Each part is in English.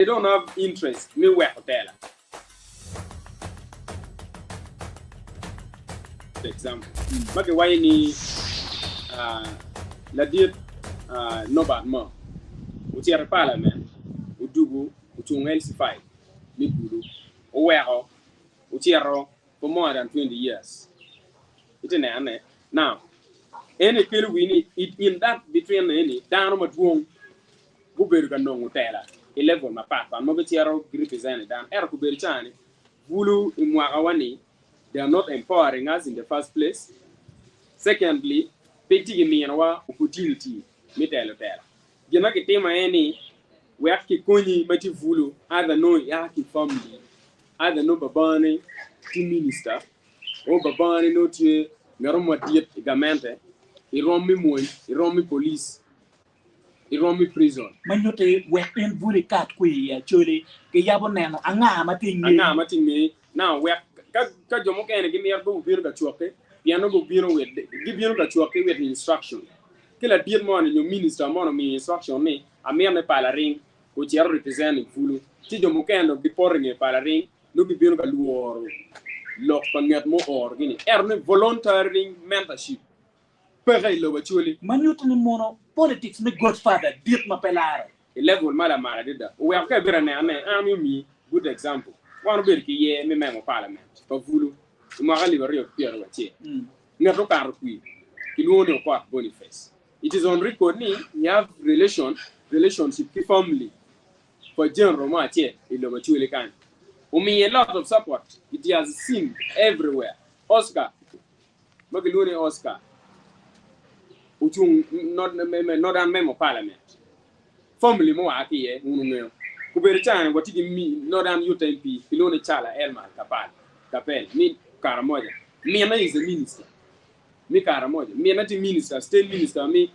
They don't have interest. Me work hotel. For example, make why ni la diet no bad mo. Uti ar parliament, udugu, utung LC5, mi guru, uwero, uti aro for more than 20 years. Ite ne ane. Now, any kill we need it in that between any down ma tuong go beru kan no ngutela 11 ma papa mo beti aro represent dan er ku beru chani bulu imwa awani they are not empowering us in the first place. Secondly, peti mi wa opportunity mitelo tela gena ke tema any we have ki koni mati vulu either no ya ki family either no babani team minister o babani no tie ngaromo diet gamente iromi moy iromi police iromi prison manyote wepen buri kat kwi chole ke yabo neno anga matingi now we ka jomo kene gi mer go biro ka chuoke piano go biro with gi biro ka chuoke with instruction kila diet mo ni minister mo no mi instruction ni amia me pala ring ko ti represent fulu ti jomo kene di porringe pala ring no gi biro ka luoro lok panget mo or gini erne voluntary mentorship pere lo bachuli manyote ni mono politics me godfather diet ma pelare level mala dida we are ka bira ne am mi good example one ber ki ye me memo parliament pa vulu mo gali bari of pierre watie ngato kar kui ki luone ko boniface it is on record ni you have relationship ki family for general ma tie ilo bachuli kan a lot of support it has seen everywhere Oscar magilune Oscar uchung not an memo parliament family mo akiye ununyo kuberchana watigi mi northern UTMP kilone chala elma kapel mi karamoja mi na is a minister mi karamoja mi na ti minister state minister mi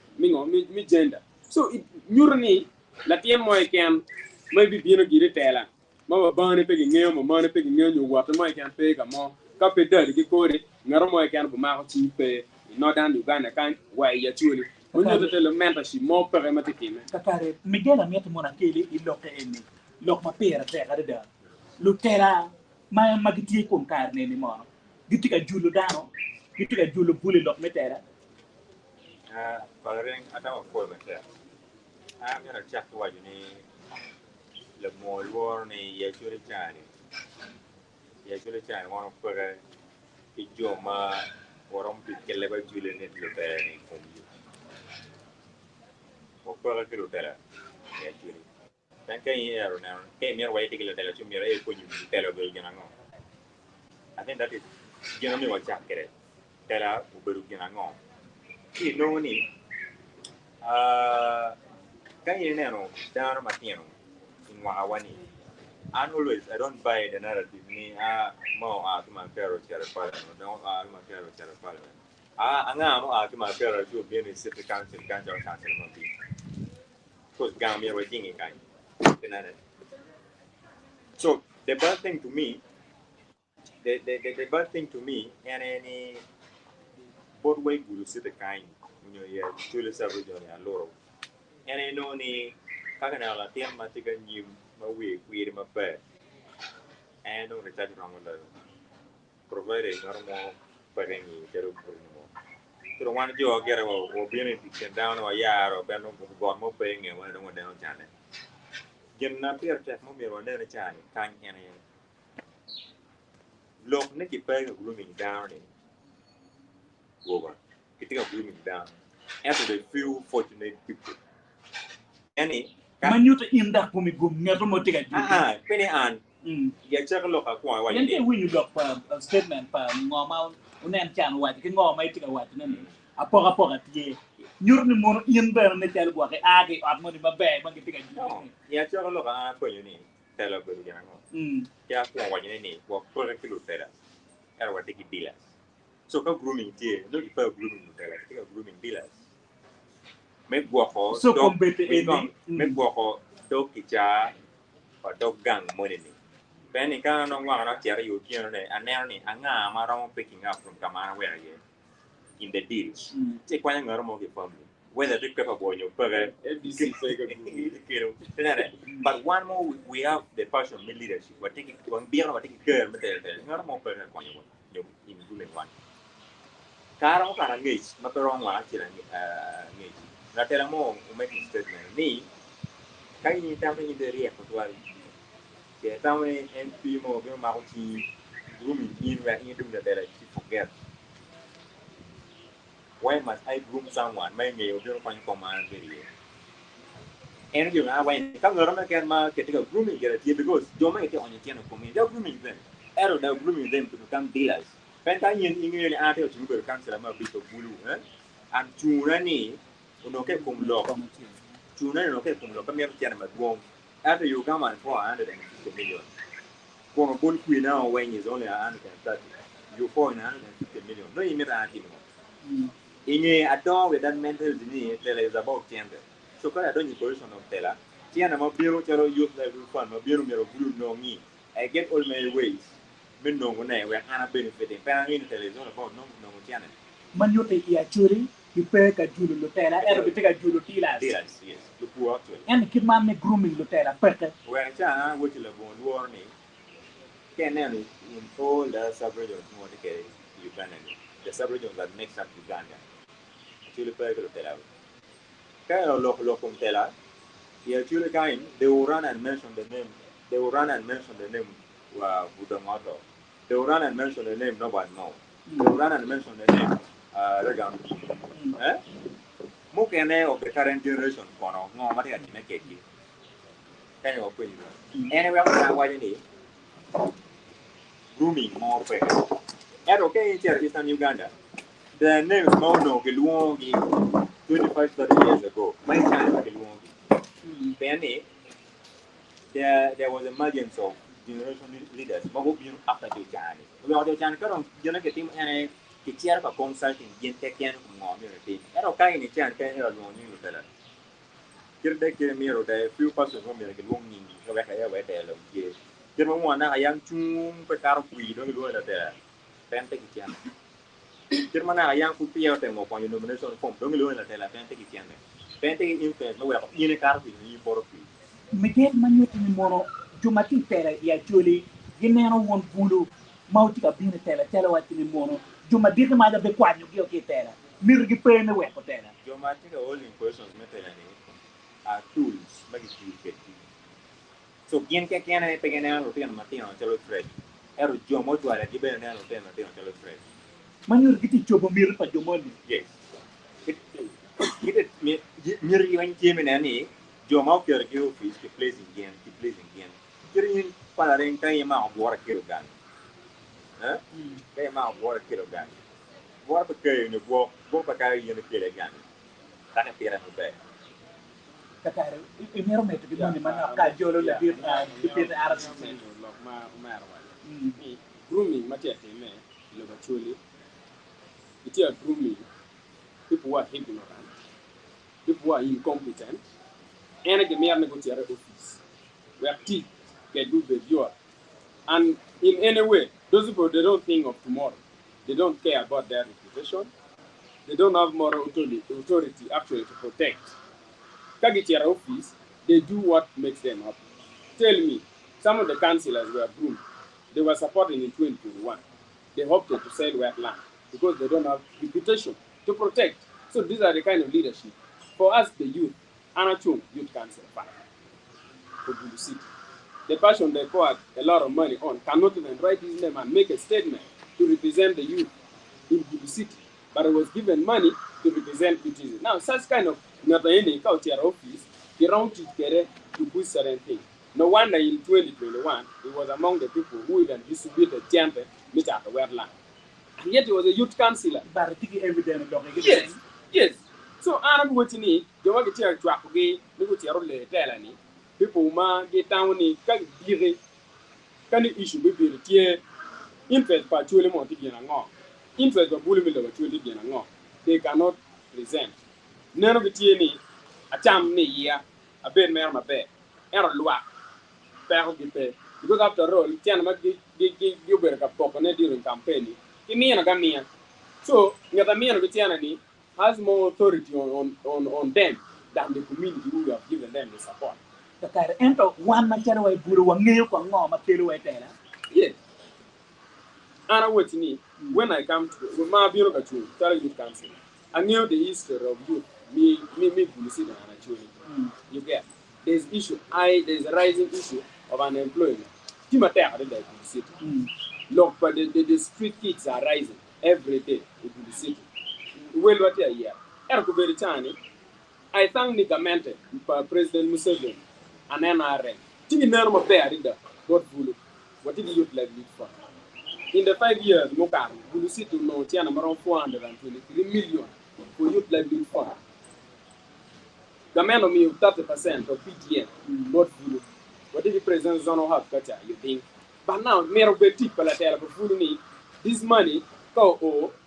gender so nyurni la tiem mo ken maybe bino gire tela ma bane pegi ngeo mo mane pegi ngeo nyu wata mo ken pega mo kapedari gi kore ngaro mo ken bu ma ko ti pe northern Uganda kan wa ya chuli onyo te le mentorship mo pragmatic me kakare migela miete mona kele iloke eni lok ma pera te kada lutera ma magiti kon karne ni mo gitika julu dano gitika julu buli lok metera Following Adam for the I'm going to check what you need. The more war ni yashuri chani one for a ijoma warom pikele ba jule net lutera ni kumju okora ki lutera yashuri dan kan yero na ke mer way tikile tele chumi re ko nyu tele go gina ngo I think that is gina mi wa chakere tela uberu gina ngo ki no ni kan yero down matino in wa awani and always I don't buy the narrative ni mo to my parents here for no my parents here for anga mo to my parents you be in city council council mo bi cuz gamia waiting in kind so the bad thing to me the bad thing to me and any both way guru city kind you know yeah chule sabu joni a loro and I know ni kagana la tiam matika nyim ma we ma pe and no recharge wrong la provide normal parengi kero mo pero wan jo gere wo bien ti down wa yaro ben no go mo pe nge wa no down chane gen na pier tek mo mi ro ne chane kan ene lok ne ki pe grooming down ni over kitika grooming down after they feel fortunate people any manyuta inda ko mi gum ngato mo tiga julu pene an ya chaka loka kwa wa yende winu lok pa statement pa ngoma unen chan wa ke ngoma tiga wa nani apoga tie nyurni mo inda ne tel gwa ke age at mo ni mabe ma tiga julu ya chaka loka ko yuni tela ko ya ngo ya kwa wa ni wa ko ke lu tela era wa tiki dealers so ka grooming tie no ki pa grooming tela ka grooming dealers me gwa ko so kompete me gwa ko do kicha or dog gang money ni Penny can no one not here you and nearly anga maroon picking up from Kamara where in the deals. Take one normal family. whether the paper boy you burger FDC figure but one more we have the passion of leadership what take it one beer what take it care but not more burger when you in doing one car mo kana ngej ma pero ngwa chira ngej na tela mo make statement ni kai ni tam ni de ria ko twal ke tam ni MP mo be ma ko ci grooming in where you do that she forget why must I groom someone may me you find command video and you know when come around can ma get a grooming get it because you make it on your channel for me they're grooming them arrow they're grooming them to become dealers when time in the art of you become some bit of blue and chunani no ke kum lo chunani no ke kum lo come here channel but wrong after you come and 450 million for a bull queen now when is only 130 you fall in 150 million no you need a team in a dog with that mental disease there is about gender so I don't need position of teller tiana mo biro charo youth level fund mo biro mero blue no me I get all my ways men no na we ana benefiting pa in television about no tiana man yote ya churi ipe ka julu lutera ero biteka julu tilas yes the poor actually and kid man me grooming lutera peke we cha which le bon warning can in all the sub-regions more the Uganda the sub-regions that makes up Uganda actually pay the tela kaya local tela yeah actually kind they will run and mention the name Budamato they will run and mention the name nobody know they will run and mention the name Regam mukene of the current generation kono no mati ati mekeki kaya ko pin anyway I'm why ni grooming more fair and okay here in Uganda the name is Mono Gelwongi 25-30 years ago. My time Gelwongi. Penny, there was emergence of generation leaders. Mago bin after the Chan. We are the Chan Karon, you know, getting any chair for consulting, yen taken from community. And okay, in the Chan can hear alone you tell us. Kirk Miro, the few persons who make a longing, so I have a tell of years. There were one a young tune, but we don't do it there. Pentek Chan. Germana yang kupi ya temo pon nomination form dong lu na tela pente ki tiende pente influence no wa ine kartu ni borofi miket man yote ni mono jumati tera ya chuli ginero won bulu mauti ka bine tela wati ni mono juma dite ma da be kwanyo gi okay tera mirgi pene we ko tera jomati the all questions metela ni are tools magi ki so quien que quiere pequeña lo tiene matino chelo fresh ero jomo tu ala gibe na lo tiene matino chelo fresh manur giti chobo mir pa jomoni yes it mir yang jeme na ni jomo kere ki office ki place in game kirin para ren kai ma obora kilo gan kai ma obora kilo gan bora pa kai ni bo pa kai ni kilo gan kana pera no be kakare imero meto di moni man ka jolo le bir di pete arab ma grooming matiate me lo bachuli it is grooming people who are ignorant people who are incompetent and the mere negotiator office where teeth get good with you and in any way those people they don't think of tomorrow they don't care about their reputation they don't have moral authority actually to protect Kagitiara office, they do what makes them happy. Tell me, some of the councillors were groomed. They were supporting in 2021. They opted to sell wet land because they don't have reputation to protect. So these are the kind of leadership. For us, the youth, Anachung Youth Council Fund for Bulu City. The person they poured a lot of money on cannot even write his name and make a statement to represent the youth in Bulu City. But it was given money to represent citizens. Now, such kind of Nataini Kautier office, he rounded to push certain things. No wonder in 2021, he was among the people who even distributed chamber meet at the wetland. And yet he was a youth councillor. but tiki evident Yes. So I'm watching it, the one get here to again, look at your le telani. People ma get down in can issue be the tier interest by Chuli Monti and Ngong. Interest of Bully Miller Chuli and Ngong. They cannot present. None of the TNE, a cham ne year, a bed mare my bed, and a loa, barrel de pay. Because after all, Tiana give a pop on a during campaign. Give me and a gamia. So, you have a me and a Tiana, has more authority on them than the community who have given them the support. Kakare ento wan ma chero wai buru wa ngeo ko ngo ma kelo wai tela. Yes. And what me when I come to my bureau tell youth council, I knew the history of youth. Me, Bulusida and actually. You get there's issue. There's a rising issue of unemployment. Timoteo did that Bulusida. Look, but the street kids are rising every day in Bulusida. Well, what a year. Erko Beritani, I thank the government, President Museveni, and NRM. Timi Nerma Bear did that. God Bulu. What did the youth like lead for? In the 5 years, Mokar, Bulusito no Tiana around 423 million for youth livelihood fund. The man of me 30% of PTN, not Bulu. What did the president Zono have, Kacha, you think? But now, Mayor Betty Palatella for Fuluni, this money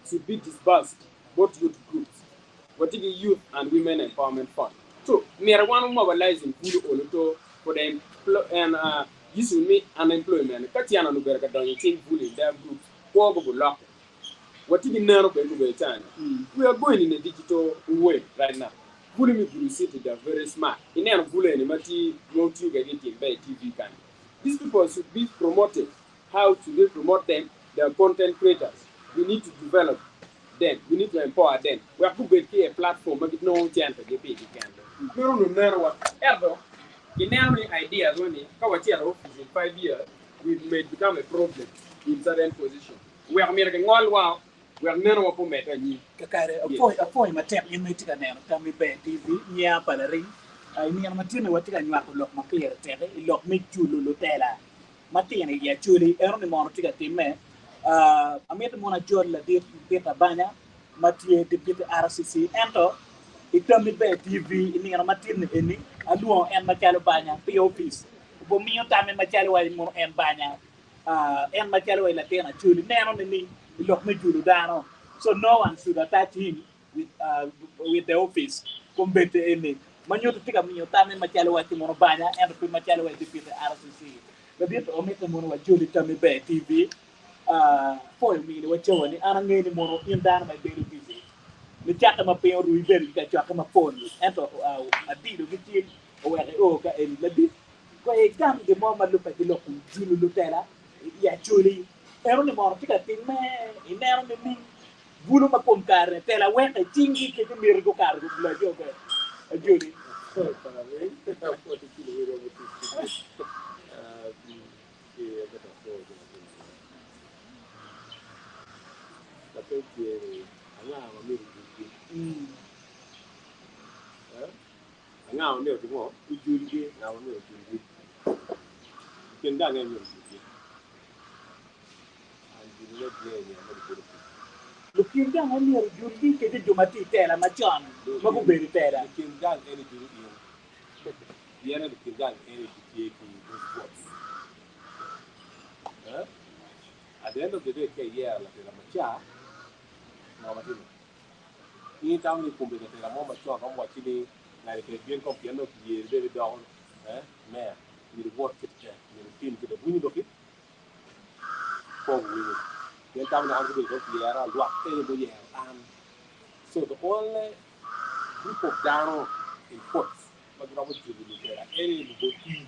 should be disbursed both youth groups. What did the youth and women empowerment fund? So, Mayor one mobilizing Bulu Oluto for them and this will mean unemployment. Katiana no better than you think bullying their groups. Poor lock. What did you know about China? We are going in a digital way right now. Bullying me city they are very smart. In any bullying, mati no to get it in by TV can. These people should be promoted. How to they promote them? They are content creators. We need to develop them. We need to empower them. We are going to get a platform, but no chance to get paid. No, what ever. In any ideas when office in 5 years, we may become a problem in certain positions. We are making all wow, we are never going to make any. Kakare a foi ma tem yin tika ne ta mi be TV nya pa la ring. Ai mi ma tine wa tika nya ko lok ma clear tere I lok mi chulu lo tela. Ma tine ya chuli ero ni mo tika timme. Amet mo na jor la dit peta banya ma tie de peta RCC ento ikami be TV ini ngana matin ini aluo en machalo banya pe office bo miyo tame machalo wa mo en banya en machalo wa latena chuli neno ni lok me julu dano so no one should attach him with the office kombete ini manyoto tika miyo tame machalo wa mo banya en pe machalo wa dipite RCC the bit omete mo wa juli tame be TV foi mi wa chawani anangeni mo in dano my daily busy mi chaka ma pe ru iber ka chaka ma phone ento adido gitin o wa o ka en labi ko e gam de mo ma lu pa di lo ku julu lu tela ya chuli ero ni mo tika tin me inero ni mi bulu ma kom kar tela we ka tingi ke mi ru kar gu la jo ka juli Para mí, tampoco te quiero ver a vos. Tapi que anga mami anga mami tu mo ujulge na mami ujulge kenda ngai mami ujulge anjile dia ni amari ko lukin ga ngani ru juli ke de jumati tela ma chan ma bu beri tela kenda ngai julge dia na kenda ngai julge ki sports at the end of the day ke yeah la macha no ma tin ni tao ni kumbe ke la mo ma cho ko mo chi ni na ke bien ko piano ki de down mais ni de work ke ni de tin ke de buni do ke ko wi ni tao na ko ko ki era lo ke bo ye so the only group of down in ports ma gra mo chi ni ke era any bo ti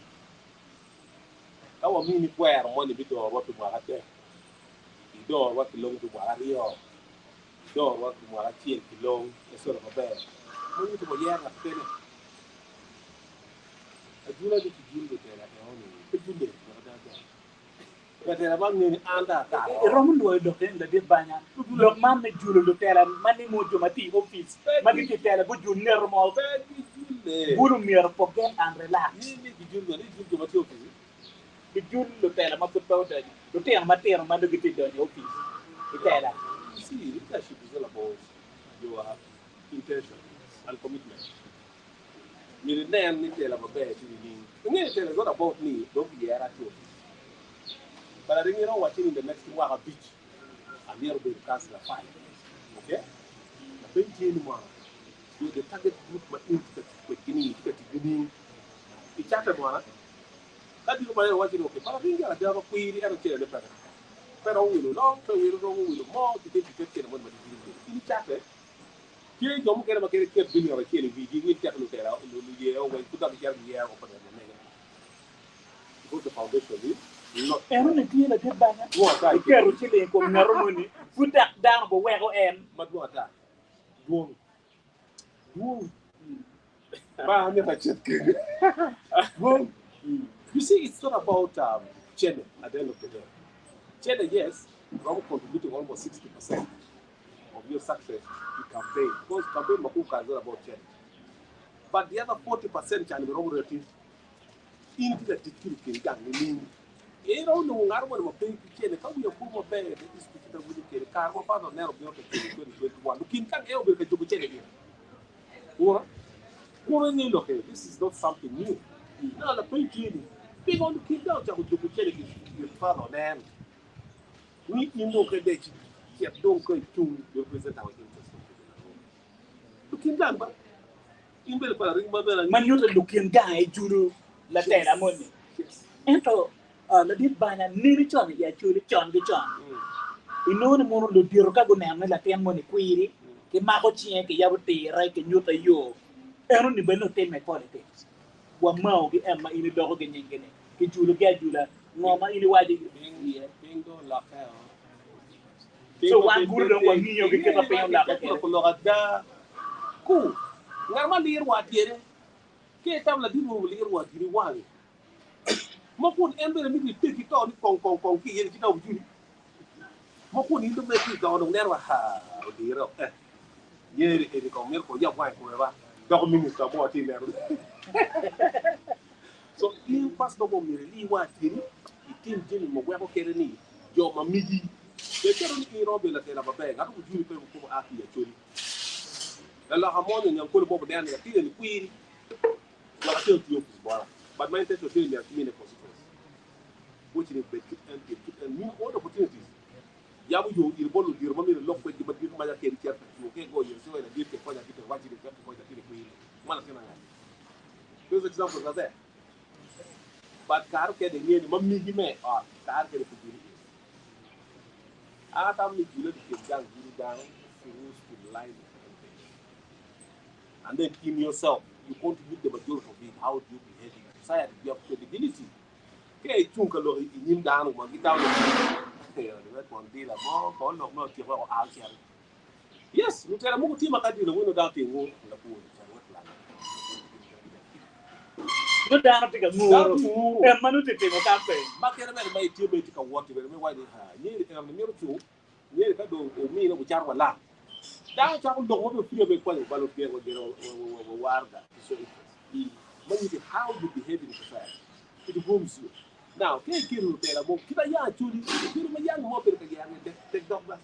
awa mi ni kwera mo ni bi do ro to ma ate do wa ki long to ma rio do wa ki ma ati ki long e so ro ba mo ni to mo ye na pe ne ajula di ki jinde te la e oni pe jinde ko da da ka te la ba ni anda ta romun do do ten la dit banya lok man ne julu lu tela man ni mo jumati office man ni tela bu jul ner mo pe ki jinde bulu mir forget and relax ni ki jinde ni jinde ma ti office di jul lu tela ma put taw dadi lu tela ma tera ma dug ti do office itela see leadership is all about your intention and commitment ni ne ni tela ba be ti ni tela is not about me don't be era to but I think you know watching in the next one beach I'm here to cancel a fight okay na benji ni mo you the target group ma in ko kini ko ti gini I chata mo na kadi ko ba watching okay para binga la ba ko iri era tela de pero uno no, pero uno no, uno mo, ti che mo ma di ini chate Kiri jomu kere makere kere bini ora kiri vidi ni tek lu tera lu ye o wen kuta biar ye o pada mega. Go the foundation is not. Eno ne tiye la de bana. Go ata. Kero chile ko ngaro moni. Futa down bo wego en. Mat go ata. Duong. Duong. Ba ame ta chet kiri. Duong. You see, it's not about Chene at the end of the day. Chene, yes, Robo contributing almost 60% of your success in campaign. Because campaign makuka is not about Chene. But the other 40% can be Robo relative into the security gang. Meaning, you don't know how to pay Chene. How we are poor pay this particular with the car, what part of Nero Bill 2021. Looking can ever be a job Chene again. Or, this is not something new. No, the point is, people want to keep out of the Chene is father then. We in no credit, yet don't go to represent our interest. Looking down, but in the ring mother and Man you looking guy juru la tera moni. Ento la dit bana niri chon ya churi chon ge chon. Ino ne mono lo diro ka go na la ten moni kwiri ke ma ko chien ke yabu te rai ke nyuta yo. Eno ni beno ten me politics. Wa mao ge emma ini dogo ge nyengene. Ke julu ge jula ngoma ini waji bingo la hell. so wan guru don wa ngiyo ge ke pa pe la ka ku ngarma lir wa tiere ke tam la dimu lir wa diri wa mo kun embe mi ti ki to ni kong ki yeri ti daw juri mo kun ni do me ti do ner wa ha diro yeri e ko mer ko ya wa ko ba do minister mo ti mer so in pas do mo mi li wa tiri itin jini mo ko kere ni jo ma miji be kero ni robe la tela ba be ga ko juri pe ko aki ya chori la hamoni ni ankole bobo dani tile ni kwiri la ratio tio bora but my intention is to be in a consequence which is and new all opportunities ya bu yo ir bolu dir mo mi lo ko di ba dir ma ya ke ri certa ko go yo so la dir ke ko ya ke waji de ko ya ke kwiri mala tena ngai those examples are there but kar ke de ni mammi gi me kar ke de kujiri tam ni jule de ke gang jiri down to line and then in yourself, you contribute the majority of it. How do you behave in society? You have credibility. Okay, chunka lo in down one get down. Yes, you tell me team akadi lo wino down thing la pool. no dano tiga ngoro e manu te mo kampe Makere me mai tie be tika woti be me why they ha. Ni me ru ni ka do o mi no buchar wala. Down to the whole fear of equality, but of warga. So when you say how you behave in society, it booms you. Now, take you to tell about Kita ya actually, you know, young mobile again, take dog back.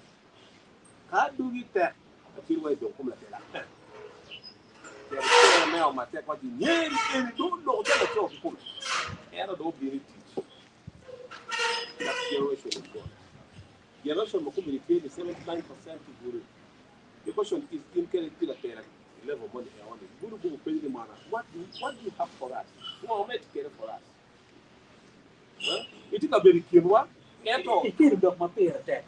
How do you tell? I feel like don't come like that. Now, my tech, what you need, and don't know that it's all people. And I don't be teach. That's generation of God. Generation of community, 79% to Guru. The question is in character level money on it. Guru go pay the money. What do you have for us? What make care for us? It is a very keen one. ikiri dok ma pere te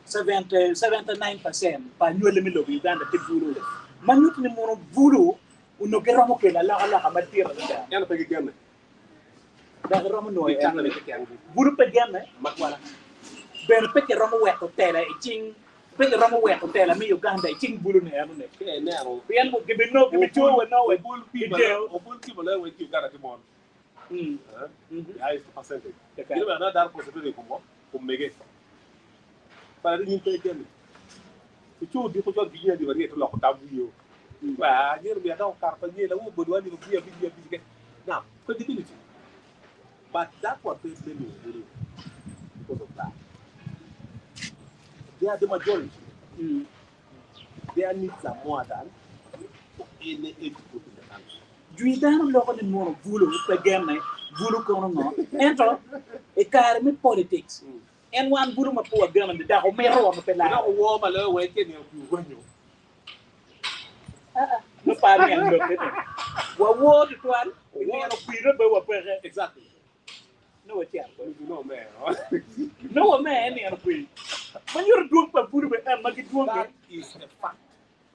79% pa nyole mi lo Uganda te bulu manyut ni mono bulu uno ke ramo ke la la ma tira da Yana pegi gemme. da ramo no e Chana le ke yangu. bulu pe gemme Makwala. ben pe ke ramo we ko tela e ching pe ke ramo we ko tela mi Uganda e ching bulu ne anu ne Ke nero. bien mo ke be no ke be cho we no we Obul people le we ki gara timon. Ya is percentage. You know another possibility ko mege. Para ni pe gemme. Ku di ko jog bi ni bari to lo ko tabu yo. Wa ni bi da ka pa ni la wo bodu ani bi now credibility. But that's what they say because of that. They are the majority. Their needs are more than any group in the country. juidano lo ko ni mono bulu pe gemme bulu ko no ento e kare mi politics en wan bulu ma po gemme da ko me ro ma pe la Na wo ma le we ke ni ku wanyo. no pa mi an lo tete wa wo to twan ni no piro be wa pe Exactly. no wa tiar You know, man. no wa me ni an piro man yor dum pa bulu be am ma ki dum That is a fact.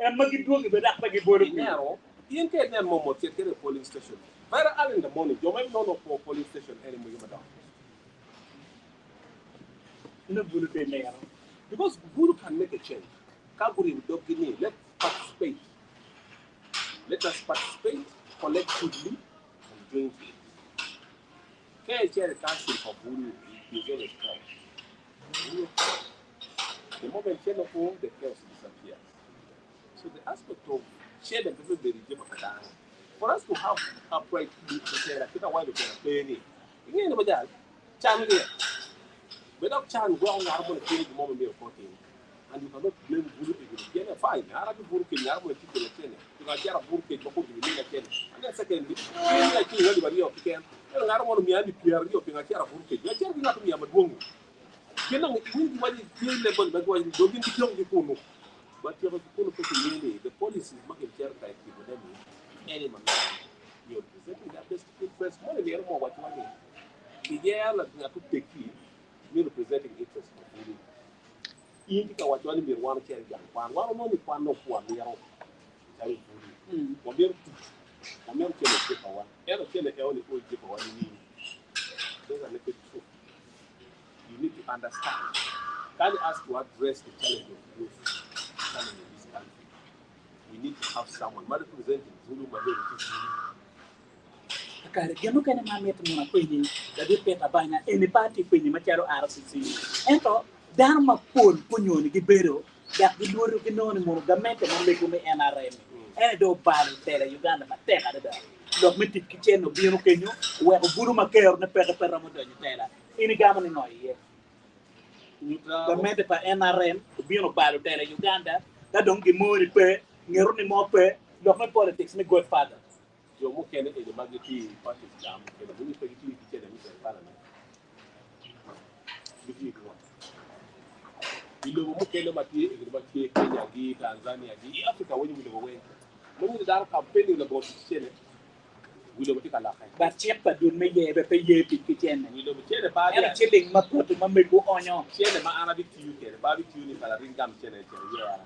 and magi dogi be dak bagi bodo Nero, you can get more to get a polling station. Very early in the morning, you might not know for polling station anymore, madam. no bulu te nero Because Guru can make a change. Kaburi don't give me, let's participate. Let us participate collectively and jointly. Can't share the council for Guru is always come. The moment share the home, the chaos disappears. So the aspect of share the people they reject for us to have upright to say that people want to play any. You know that Chan here. Without Chan, go on our the moment we are talking. And you cannot blame Guru if you fine. I have Guru can have a ticket of Kenya. You can get a Guru cake before you mean a Kenya. And then secondly, I think anybody of Kenya. I don't want to be any clear of Guru cake. You're telling me I'm a woman. You know, you want to feel level, but when you don't think you but you have to put the policy is making care like people then any man you're presenting that best interest more than more what you want. The year like to take you representing interest of Guru. You think what you want to be one carry one only one of one year old. Carry Guru. One year one year kill a paper one. Ever kill a only old paper one you need. Those are not true. You need to understand. Can you ask to address the challenge of youth in this country? We need to have someone representing Zulu majority. kare gemu kene ma met mo na kwenye da di peta banya eni party kwenye macharo RCC ento dar ma pol punyoni gi bero da gi loro gi non mo gamente mo le come NRM ene do bal tere Uganda ma tera da do metti ki ceno bieno kenyo we ko buru ma kero ne pere pere mo do tera ini gama ni noy gamente pa NRM bieno bal tere Uganda da don gi mori pe ngero ni mo pe do me politics ni godfather Yo mo kene e de magati party jam ke de ni pegi ti ke de mi parliament. Bi ko. Bilo mo kene mati e de mati Kenya gi Tanzania gi Africa woni mi lo we. Mo ni dar campaign le bo ti wilo ti kala kay. ba chepa dun me ye be pe ye pi ki chen Wilo bi chene ba era chilling ma pot ma me ko onyo chene ma Arabic ti ke ba bi ti ni kala ringam chene chene ya.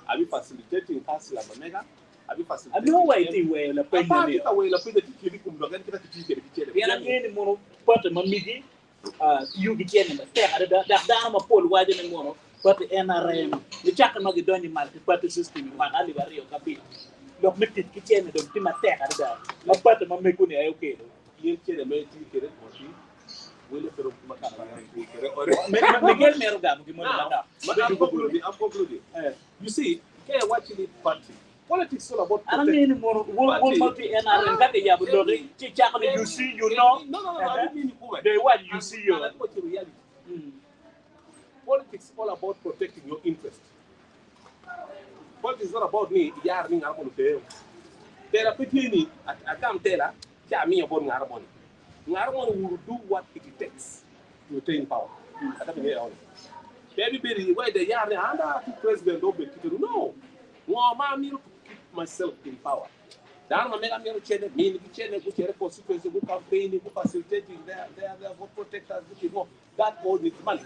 Abi facilitating council ba mega. Abi facilitating. no way ti we la pe Apa ni kita we la pe de ti kum do gan kita ti ke di chene. era ni mo pot ma migi yu gi chen ma te ada da ma pol waje ni mo pot NRM ni chaka ma gi doni mal ti pot system ma ali ba rio kapi donc metti ki chen do ti ma te ada ma pot ma me ko ni ay okay Yen chene me ti ke ko ti wele pero makara ti ke ore. Miguel Mero Gam gi mo Now, da I'm concluding. You see, care what you need party. Politics is all about ana protecting. ni mo wol multi NRM ga de ya bu do ci chaka ni you see you know No. I don't mean you. they what you see you That's what the reality. Politics is all about protecting your interest. Politics is not about me. Yar ni ngaro no teo. Tera petini akam tera cha mi yobon ngaro boni. Ngaro will do what it takes to attain power. Ata me on. Everybody why the yar ni anda to president do be no. No ma mi to keep myself in power. Dan ma mega mi chene mi ni chene ku chere constituency ku campaign ku facilitating their vote protectors ku that all needs money.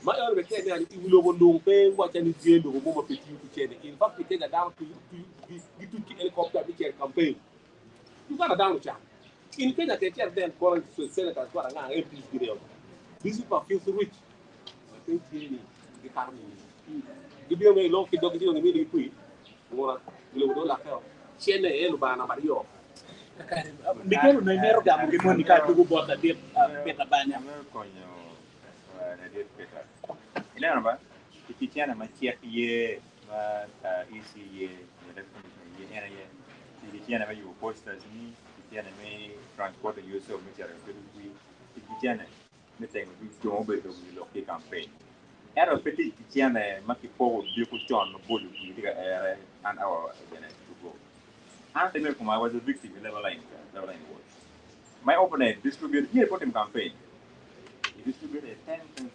My own Kenya and you will know paying what any jail or more pay you to Kenya. In fact, you take a down to helicopter campaign. You got a down chance. In Kenya, they tell them calling to senators what an MPs video. These people feel rich. I think the economy. Give you a long kid dog in the middle quick. More, you will not help. Chene Elubana Mario. Miguel Mero Gam gi mo ni ka dugu bota de peta banya na dia peta. Ile namba kikiana machia ye ma isi ye ye era ye kikiana ma yu posters ni kikiana me transport use of machia ke kikiana me tengo du jombe do lo ke campaign era petit kikiana ma ki po bi ko John bolu ki diga era an hour to go and me kuma was a victim level line was my opponent distributed here for him campaign. He distributed 10,000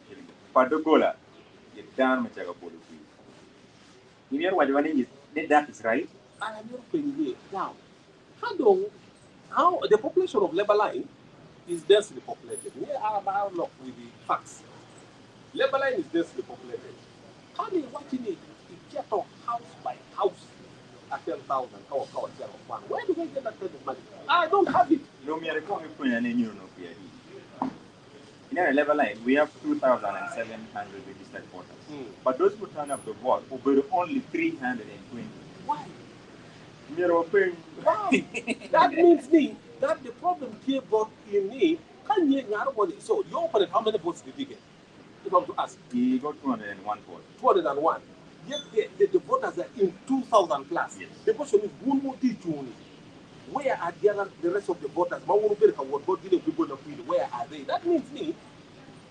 shillings. Padogola, you down Machaga policy. If you're watching it, that is right. I am not paying here. Now, how the population of Labour Line is densely populated. We are locked with the facts. Labour Line is densely populated. How do you watching it? You get a house by house at 10,000 or 1. Where do they get that kind of money? I don't have it. No, me recall me put an new no PID. In our level line, we have 2,700 registered voters. But those who turn up the vote were only 320. Why? Wow. That means me that the problem here brought in me. Can you not want it? So you open it, how many votes did he get? If I'm to ask. He got 201 votes. 201. Yet the voters are in 2,000 plus. Yes. The question is, where are the rest of the voters? Where are they? That means me,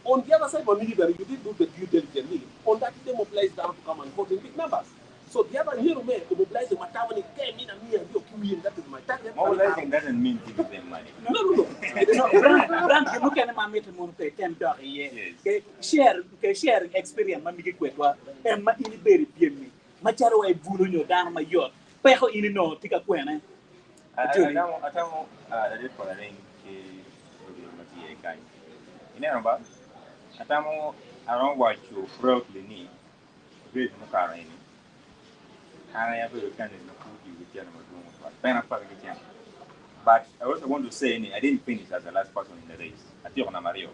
on the other side, you didn't do the due diligently. On that, they mobilized down to come and vote in big numbers. So the other year, to mobilize the Matawani came in and me and you, that is my target. Mobilizing doesn't mean giving them money. No. Brand, you look at my meter monte, share experience, Mammy Quetwa, and my in berry me. Macharo, I bull you down my yacht. Pejo in no, take a quena. I did for a ring. In Araba, Atamo, I don't watch you broadly need. Great Mukarani. I have a kind of with general room. But I also want to say, I didn't finish as the last person in the race. At Tiona Mario.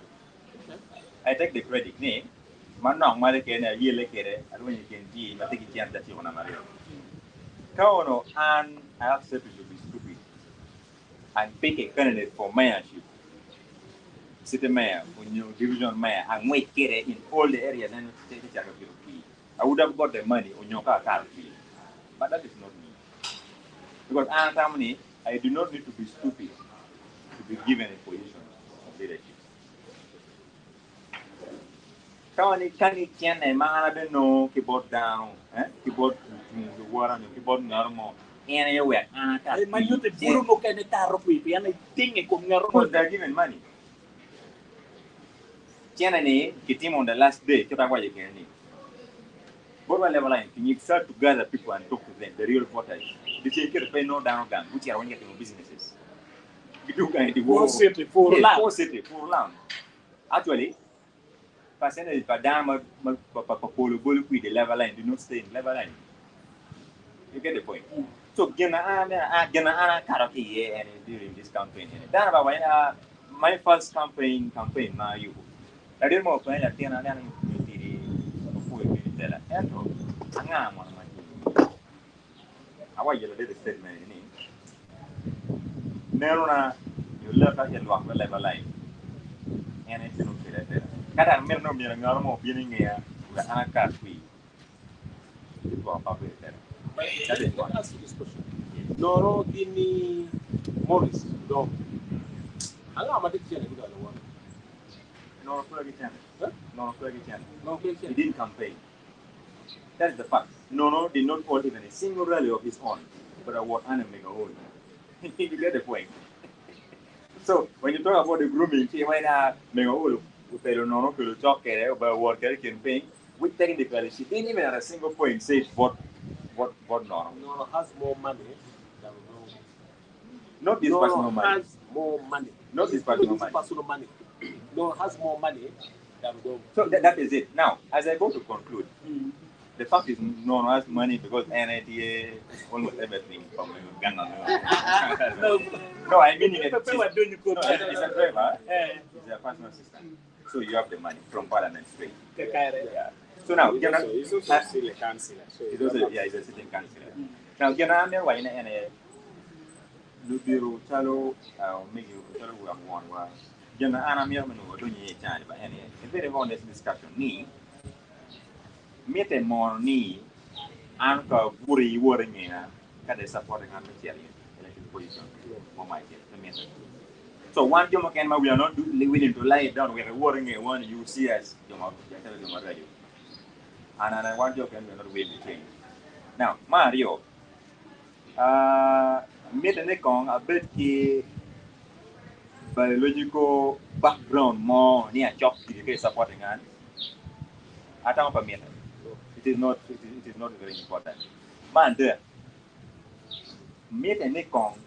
I take the credit name. Manong Maricane, a year later, and when you can see, I think it can't that Tiona Mario. Kaono, and I accept it to be stupid and pick a candidate for mayorship. City mayor, when you division mayor, and wait get it in all the areas and take it out of your fee. I would have got the money on your car fee. But that is not me. Because I do not need to be stupid to be given a position of leadership. Can a man no keyboard down, keyboard the water, keyboard normal, anywhere. My youth, Burumo can a tarot with and I think it could Because they're given money. Tianani, get him on the last day, Kitawa you can. But one level line, you start to gather people and talk to them, the real voters. They say, you pay no down gun, which are when getting businesses. You do kind of Four city, four land. 4 city, 4 land. Actually, percentage per dam, the level line, do not stay in level line. You get the point. So, Gana karaoke and during this campaign. My first campaign now you. I didn't know when I came and I want you to do the statement. Nerona, you left at your level line. And it's no better. Kada no me normal being here with an car fee. It was public. Let me ask you this question. No, give me Morris. No. I know I'm a dick. No, No, he didn't campaign. That's the fact. No, did not hold even a single rally of his own, but I was an mega own. You get the point. So when you talk about the grooming, she went mega old. We no could talk about what campaign. We technically she didn't even at a single point say what no. No has more money than no. Not this personal money. Has more money. Not this personal money. No has more money than no. So that is it. Now, as I go to conclude, the fact is no has money because NITA almost everything from Uganda. No, I mean it's a driver. It's a personal assistant. So you have the money from Parliament straight. Yeah. So now, he's also still a councillor. So he's a sitting councillor. Now, Ganamia, why in a Lubiru, Chalo, make you tell who I'm one. Jana Anamia, who are doing a chance, but any very honest discussion. Meet a more knee, Anka Buri worrying in a supporting material elected position for my case. So one Jomo can we are not willing to lie down. We are worrying one you see us, Jomo, radio. And I want you can not willing to change. Now, Mario, meet a nekong a bit biological background more near job to supporting hand. I don't permit it is not very important. Man there. Meet a nekong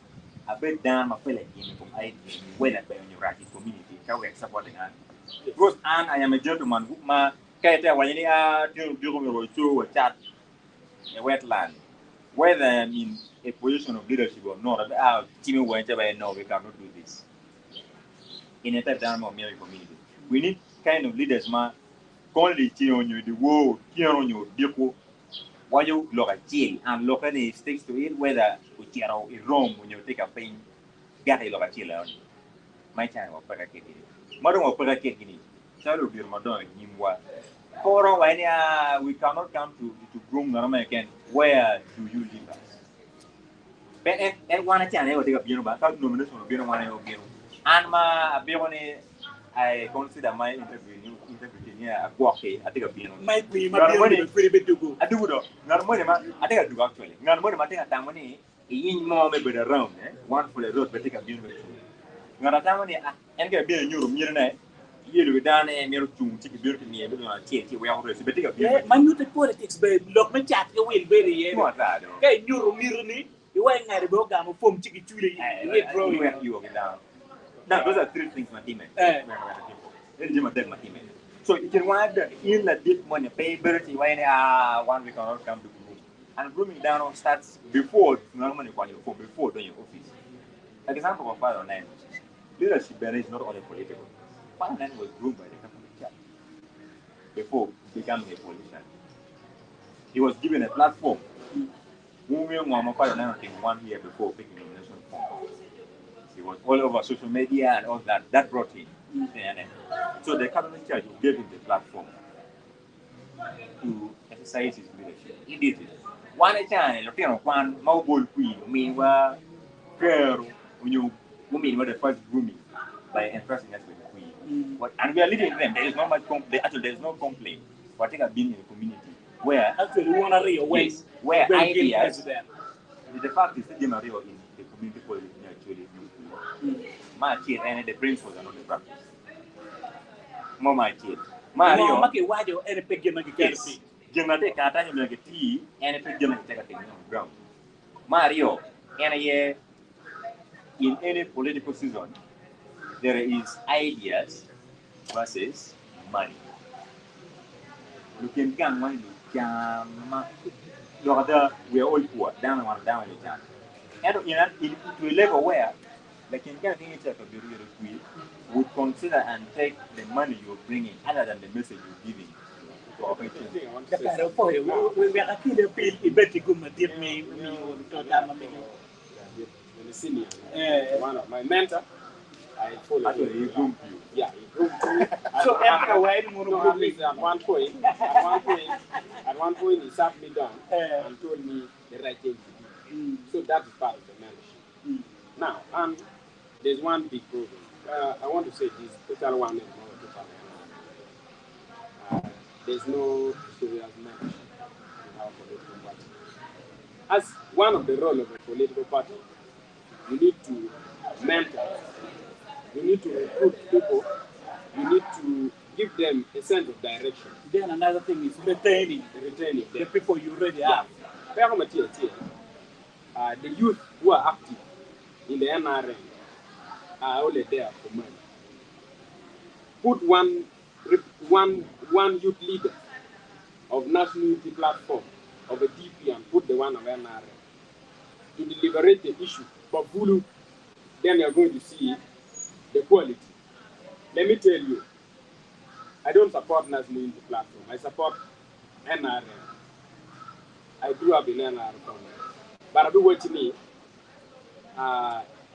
a bit down my fellow in from I when I in your community, how we supporting hand. Because I am a gentleman who Kaya when you are doing a chat a wetland, whether I'm in a position of leadership or not, team whenever no, we cannot do this. In a type of American community, we need kind of leaders, man. Only on you the world, here on you, Dico. Why you look at jail and look at it sticks to it, whether we get out in Rome when you take a pain, get a look at jail. My time of Pagaki. Madam of Pagaki, child of your mother, Nimwa. For when we cannot come to groom American, where do you live at? But at one time, I will take a beer about nomination of beer one of beer. And my beer, I consider my interview here at Walkie. I take a beer. Might be my beer very big to go. I do though. Not money, I think I do actually. Not money, I think I take money. In more maybe around, one for the road, but take a beer. Not a time money, and get a beer in Europe near night. You done a mirror to take a beer to me, and we always take a beer. Minute politics, babe. Look, my chat, you will very What that? Okay, you mirror me. You ain't got a book, I'm a form chicken chili. You down. Now, those are three things, my teammate. My teammate. So, you can want in the deep money, pay berry when 1 week cannot come to groom. And grooming down starts before normally when you go before doing your office. Example of Father Nine. Leadership is not only political. Father Nine was groomed by the company chat before becoming a politician. He was given a platform. Moving on Father Nine 1 year before picking the national form. He was all over social media and all that. That brought him. So the cabinet charge gave him the platform to exercise his leadership. He did it. One time, one mobile queen, meanwhile, girl, when you women were the first grooming by entrusting us with the queen. And we are leading them. There is not much complaint. Actually, there is no complaint. But I think I've been in a community where actually we want to real where ideas. The fact is that in the community politics actually my kid and the principles are not the practice. More my kid. Mario, why do any big game like yes. Jumate kata you like tea and a big game take a thing on the ground. Mario, and in any political season, there is ideas versus money. You can get money, we are all poor, down and the town. And to a level where the Kenyan thing would consider and take the money you're bringing other than the message you're giving to our patients. We are actually a better good deal me one of my mentor. I follow Actually, he groomed you. Yeah, he groomed me. So everywhere at one point, he sat me down and told me the right thing to do. So that is part of the mentorship. Now, and there's one big problem. I want to say this: total one is not total. There's no serious mentorship in our political party. As one of the role of a political party, you need to mentor. You need to recruit people. You need to give them a sense of direction. Then another thing is retaining the people you already have. The youth who are active in the NRM are only there for money. Put one youth leader of national unity platform of a DP and put the one of NRM to deliberate the issue. But Bulu, then you're going to see the quality. Let me tell you, I don't support national unity platform. I support NRM. I grew up in NRM. But I do what you mean.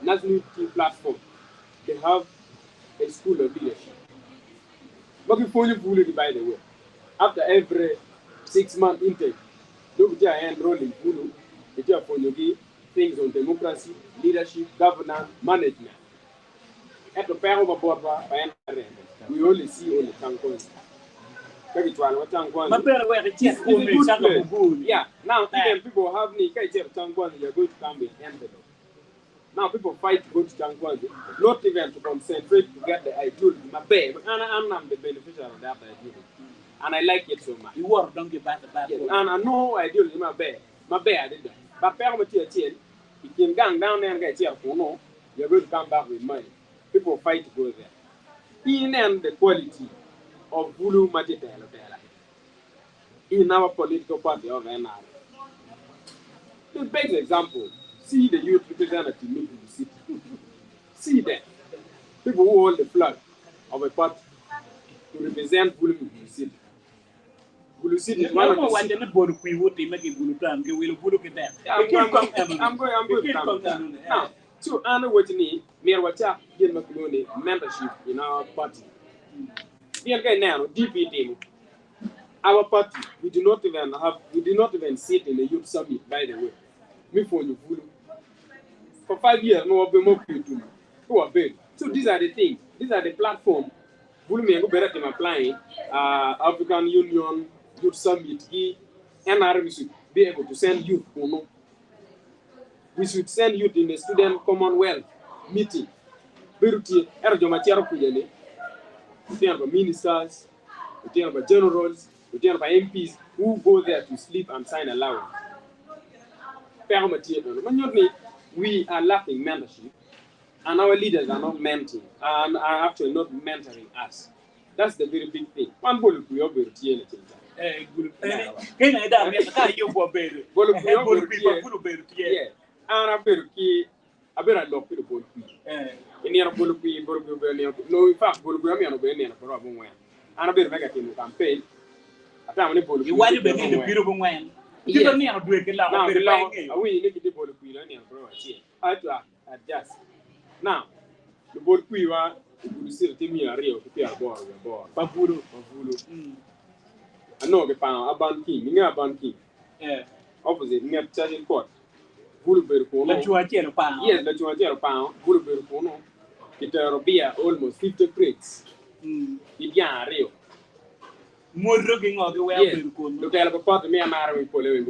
National unity platform, they have a school of leadership. But before you bully, by the way, after every 6-month intake, look at enrolling Bulu, they are for things on democracy, leadership, governance, management. At the pair of a board by NRM, we only see only Chankwan. Yeah, now even people have me, Chankwan, you're going to come with envelope. Now people fight to go to Chankwan, not even to concentrate to get the ideology. My babe, and I'm the beneficiary of that ideology. And I like it so much. You work, don't give back the bad. And I know ideology, my babe, I did that. But pair of a you can gang down there and get here for no, you're going to come back with money. People fight to go there. In the quality of Bulu Matita, in our political party of NR. The best example, see the youth representative in the city. See them. People who hold the flag of a party to represent Bulu in the city. Bulu City is one of the cities. I'm going to come down. Now, so I know what you need. Near what you need membership in our party. Now, DPD, our party, we do not even sit in the youth summit, by the way. Me for you, for 5 years, no one be more to who are big. So these are the things. These are the platform. Bulu me go better than applying. African Union Youth Summit. NR we should be able to send youth. We should send youth in the student Commonwealth meeting. Beruti erjo machero kujele. We have ministers, we have generals, we have MPs who go there to sleep and sign allowance. We are lacking mentorship, and our leaders are not mentoring, and are actually not mentoring us. That's the very big thing. One bolu kuyo beruti anything. Yeah, and I beruti. I better look at the bolu. Any bolu no, in fact, bolu kuyo me ano be any for abun wen. And I better make a team campaign. Ata mani bolu. You want to be in the beautiful wen. You don't need to do it. Now, we need to do the I have to adjust. Now, the board Quiva, you see the team here, Rio, to be a board, Pabulu. I know the pound, a band king, near a band king. Opposite, near Charging Court. Buluberry Pono. Let you a chair pound. Yes, let you a pound, Buluberry Pono. It will be almost 50 crates. Idian Rio. More looking all the way up. Look at the part of me and Mary Polo.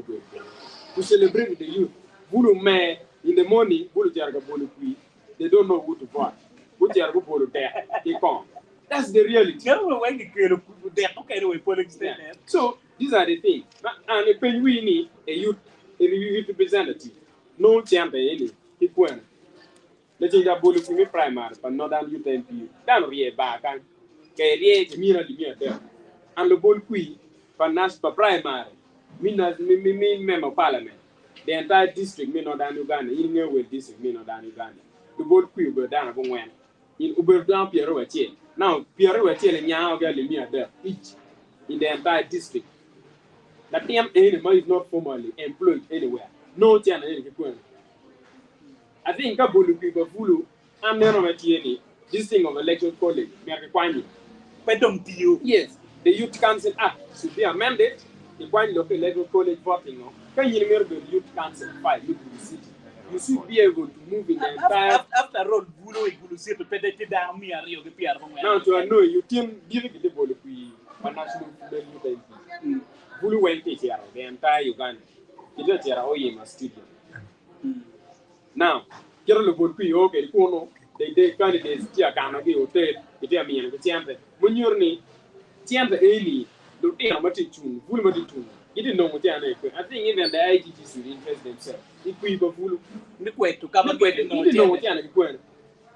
To celebrate the youth. Bulu me in the morning, Bulu Jarga Bulu Kui. They don't know who to vote. Bulu Jarga Bulu there. They come. That's the reality. So these are the things. And when we need a youth representative, no champion any. Let's say that Bulu Kui primary, but not that youth MP. That really back and carry community there. And the ball kui for national primary, me member of parliament. The entire district, me not than Uganda. In New district, me not than Uganda. The ball kui were down upon when. In Uberdown Pierre Wache. Now, Pierre Wache and Yao Galimia there, each in the entire district. That PM anymore is not formally employed anywhere. No channel any. I think a bulu kui for Fulu, and then over this thing of election college, me a But don't you? Yes. The Youth Council Act should be amended. The one local electoral college voting. Can you remember the Youth Council 5? Look to the city. You should be able to move in the entire. After all, Bulu say to pay the down me and Rio the Pierre. Now, to know you team giving the ball for national youth. Bulu went here, the entire Uganda. He does here, Oyema studio. Now, Kerala Bulpi, okay, Kono, they candidates, Tia Kanagi, Hotel, Italian, the chamber. When you're near. The early, the day I'm tune, Bulmati. He didn't know what I think even the IGT should interest themselves. If we go full, the way to come and wait, no, know what you're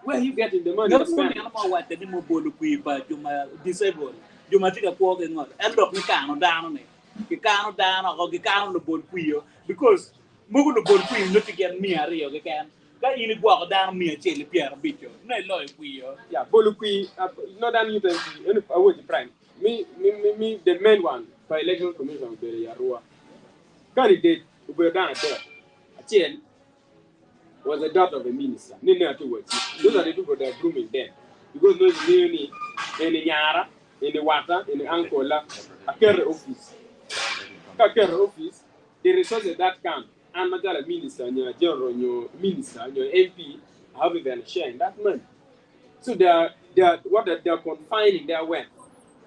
where you getting the money? No, what the demo bolu but you might disable. You might take a walk and not end up Mikano down on it. Mikano down or Gikano the board queer because Mugu the board queen not to get me a real again. That you walk down me a chili Pierre Bicho. No lawyer queer. Yeah, Boluqui, not that you can I would prime. Me, the main one for election commission of the Yarua. Candidate who were done there. A chain was the daughter of a minister. Nina towards those are the people that are grooming them. Because no in the Yara, in the water, in the Ankola, a care office. A care office, the resources that come, and Major Minister, and your general, your minister, and your MP have even sharing that money. So they are confining their wealth.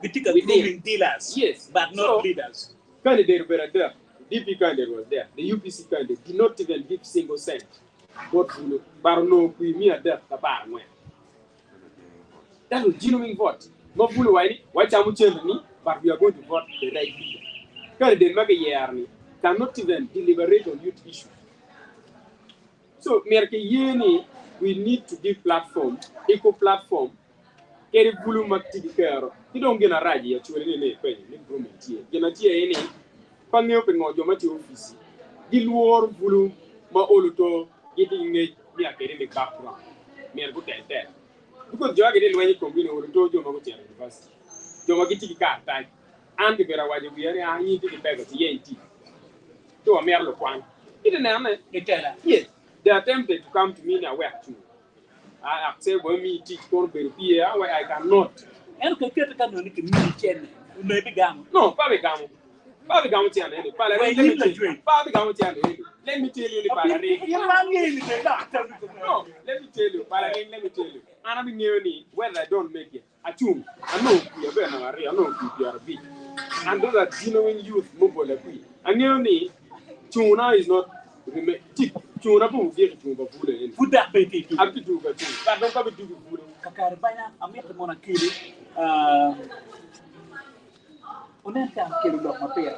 We take a grooming dealers, yes, but not leaders. Candidate were there. DP candidate was there. The UPC candidate did not even give single cent. But Barno, we mere death, the bar went. That was genuine vote. Not Bulu Whitey, white Amucheni, but we are going to vote the right leader. Candidate Magayarni cannot even deliberate on youth issues. So, Merkayeni, we need to give platform, eco platform. Keri Bulu Makti Kero. You don't get a raji, actually, in a penny, improvement here. Genatia any pangyo pe ngo joma ti office di luor bulu ma oluto yidi nge mi akere le background mi er gutete because joga de lwenyi kombine oluto joma go tiere university joma giti ka ta andi bera waje biere anyi ti pego ti yenti to merlo kwan ide na me Itela. yes they attempted to come to me now where to I say when me teach for be here I cannot En ko kete kan ni ke mi chen. No bi gam. no pa be gamu ti ane pa la Wait, let me you tell like wait. pa be gamu ti ane let me tell you ni pa la re You man ni ni da. no let me tell you pa la re let me tell you ana bi ngeyo ni whether I don't make it achum I know you be na re I know you are big and those are genuine youth mumbo la kui angeyo ni tuna is not tuna bu ge tuna bu le Fuda be ti. abi du ga tu ba don ka bi du bu Kakar banya amit mo na kili. Unen kan kili lo ma pera.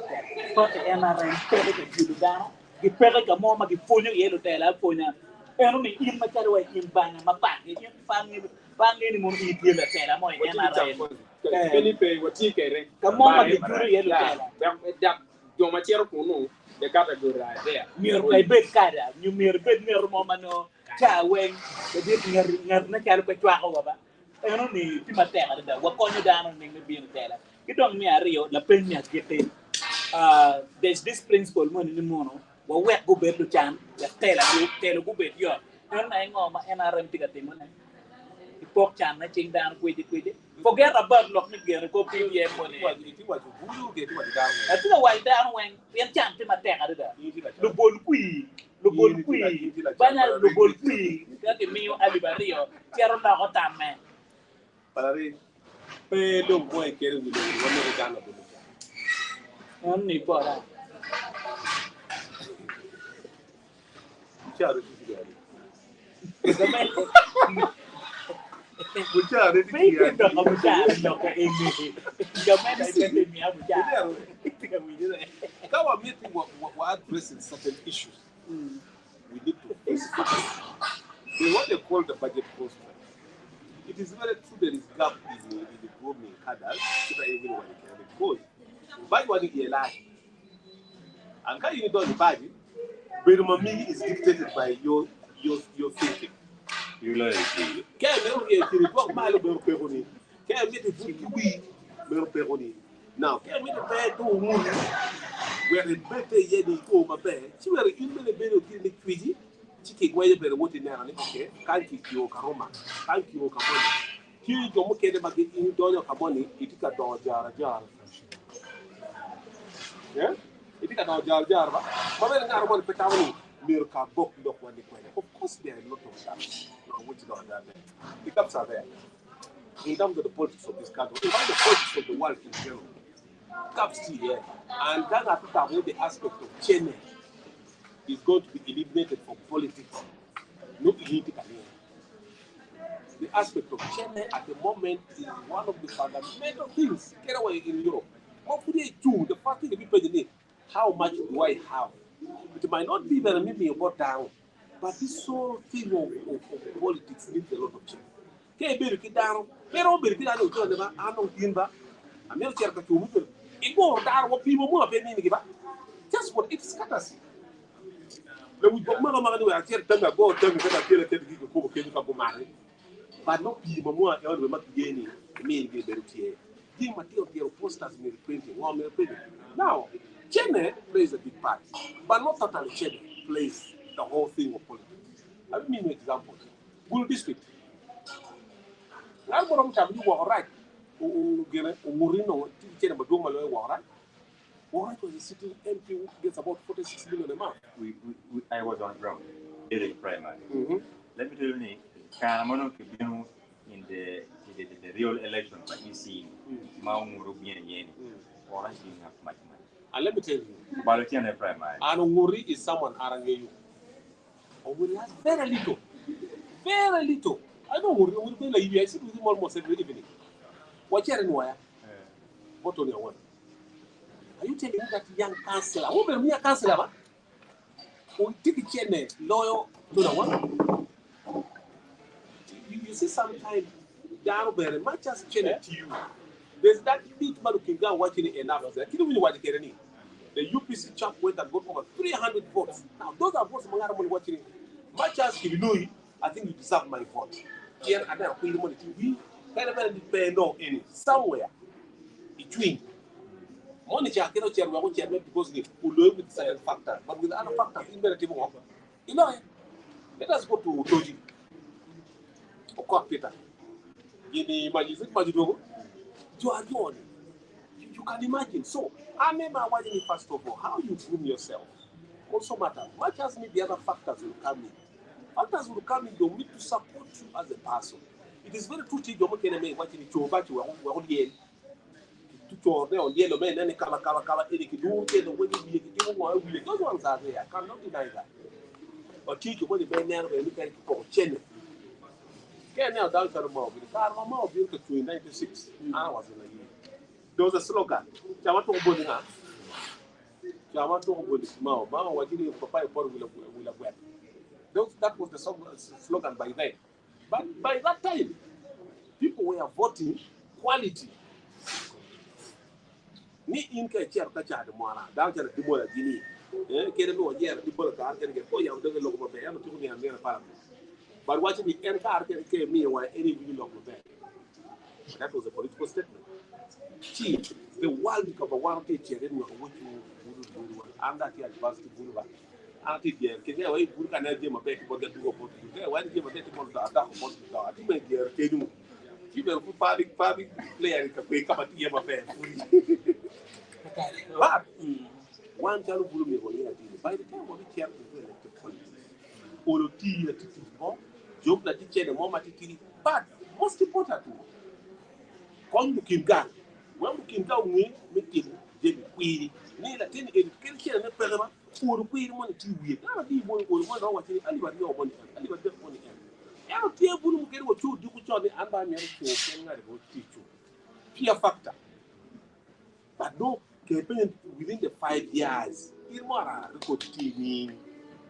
Porque ena ren pere ke juludano. Gi pere ka mo ma gi fonyo yelo tela fonya. Eno ni in ma charo wa in banya ma pa. In fangi ni mo i tela tela mo ena ren. Fini pe wati kere. Ka mo ma gi juru yelo tela. Da do ma tiero kuno de kata go ra there. Mier kai bet kada. Ñu mier bet mier mo ma no. Cha wen. De dit ngar na charo ko chwa ko ba. Eno ni ti ma tela da. Wa ko ñu dano ni ngi bi tela. Kitong mi ario la penya kete. There's this principle mo ni mono. Wa wek go bet lu chan. La tela go bet yo. En na ngoma NRM tiga timo na. Ipok chan na ching dan kwede. Forget about lock ni gere ko PDM mo ni. Ti wa ju bulu ke ti wa dawo. Ati na wai dan wen yen chan ti ma tela da. Lu bol kui. Banya lu bol kui. Ka ke mi alibario. Tiaro na ko tamme. Palare pe lo mo e kere wi lo mo ko dano bulu. En ni bora. Charo ti gari. Gamen. Buchare ti May gari. kita kamu cari dok ke ini. Gamen ay pwede niya mo cari. Tingnan mo yun eh. Kawa meeting we're addressing certain issues. We need to face facts. They what they call the budget constraint. It is very true there is gap in the government cadres so that everyone can because budget was a lie. And can you do the budget? But mommy is dictated by your thinking. You learn it. Can you get the book malo bero peroni? Can you the book we bero peroni? Now, can you the bed to money? Where the better yeni ko mabe. She were in the bed of the kwiji. Chiki gwaye bere wote na ni okay. Kanki kio karoma. Kanki o kamoni. Ki jomo kede magi in donyo kamoni itika don jara. Yeah? Itika don jara ba. Mabe na armo petawani mir ka bok ndok wani kwene. Of course there are a lot of gaps. Which is not that. The gaps are there. In terms of the politics of this country, in terms of the politics of the world in general, gaps still here. And that I think the aspect of change is going to be eliminated from politics, not politically. The aspect of change at the moment is one of the fundamental things. Get away in Europe. What could they do? The first thing the people need, how much do I have? It might not be that maybe about down, but this whole thing of politics needs a lot of change. Okay, be it down. Pero be it down. You know, I know Timba. I'm not sure that you will. Ignore that what people more pay me give up. Just what it scatters. Le we go mama mama we atier tanga go tanga ka tier ke di ko ke ni ka go mari. But no pi mo e on we mak geni me ngi beru tie. Di ma tier posters me printing, wa me printing. Now, Chene plays a big part, but not totally Chene plays the whole thing of politics. I mean an example. Gulu district. Ngal borom tam di wa right. O gene o murino ti Chene ba do ma lo wa right. Why was the sitting MP who gets about 46 million a month? I was on ground during primary. Mm-hmm. Let me tell you, Kanamono Kibino in the real election, but you see, Maumuru Bien Yen, or I didn't have much money. And let me tell you, Balotian primary. and Wuri is someone arange you. Wuri has very little. Very little. I know Wuri be like you. I sit with him almost every evening. What you're in wire? What on your one? Are you telling me that young councillor? Who be a councillor? Who take a chain loyal to the one? You see, sometimes down very much as chain to you. There's that big man who can go watching it enough. Can you watch it? The UPC chap went and got over 300 votes. Now, those are votes among other watching. Much as if you know it, I think you deserve my vote. Here and there, we money to be kind of depend on any somewhere between. Money chair cannot chair we chair because we look with certain factors, but with other factors, in better work. You know, let us go to Toji. Or Peter. In the Majidogo, you are doing. You can imagine. So, I remember watching first of all, how you groom yourself also matters. Much as maybe other factors will come in. Factors will come in, they need to support you as a person. It is very true. You can make watching it over to our end. To on the yellow man, and color, any do the way you those ones are there. I cannot deny that. But teach you what the man now when you can go Chennai. Can now down to the mob. The car mob built between 96 hours in a year. There was a slogan. Chamato Bodina. Chamato Bodismao. Mao was giving Papa will have wet. That was the slogan by then. But by that time, people were voting quality. Ni inka chair ka cha de moana da cha de mola gini kere no yer di bol ka arken ke ko yaw de lo ko be am tu ni am ne para but watch me en ka arken ke mi wa any bi lo ko be that was a political statement chi the world ka ba wan ke chere no wo chu buru anda ki advance buru ba anti bien ke ga wa buru ka na je ma be ko ga du ko ke wa je ma be ko da ko da ti me yer ke du ki be ku pa le ya ka pe ka ba ti ma be but one child will be by the time of the chair is elected politics. Or tea at joke that teacher the moment but most importantly, when you can go, when you can go, we make him query. Near the thing education and the program, or query money to we. Now, be one or one hour, anybody know money, anybody money. I don't care who get what you do with Johnny and by me to teach you. Fear factor. But no, campaign within the 5 years. Irmara record team.